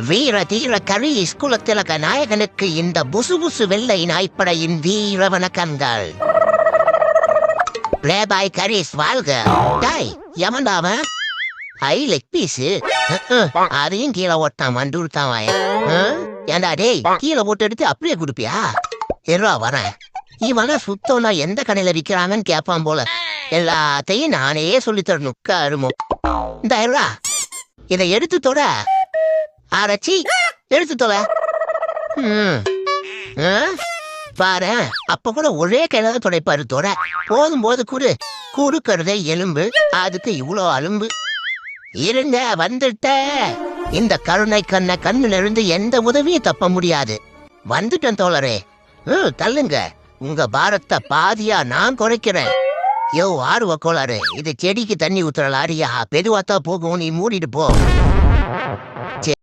வீர தீர கரி ஸ்குலத்திலக நாயகனுக்கு இந்த புசு புசு வெள்ளை நாய்ப்படையின் வீர வணக்கங்கள். பிளேபாய் கரீஸ் வாழ்க. டாய் யமண்டாவ ஐ லெக் பீஸு அதையும் கீழே ஓட்டான் வந்துட்டான் வாய. ஏண்டா டேய், கீழே போட்டு எடுத்து அப்படியே குடுப்பியா? எறா வரேன். இவன சுத்தம்னா எந்த கடையில விற்கிறாங்கன்னு கேட்பான் போல. எல்லாத்தையும் நானே சொல்லித்தரணும். கருமோ இந்த எறா, இதை எடுத்து தொட. அரைச்சி எடுத்து தொட. பாரு, அப்ப கூட ஒரே கையில தான் துடைப்பாரு. தொட போதும் போது குறுக்கறதே எலும்பு, அதுக்கு இவ்வளோ அலும்பு. இருங்க வந்துட்ட. இந்த கருணை கண்ணுல இருந்து எந்த உதவியும் தப்ப முடியாது. வந்துட்டேன் தோழரே. தள்ளுங்க. உங்க பாரத்தை பாதியா நான் குறைக்கிறேன். யோ ஆர்வ கோளாறு, இது செடிக்கு தண்ணி ஊத்துற லாரியா? பெருவாத்தா போகும், நீ மூடிட்டு போ.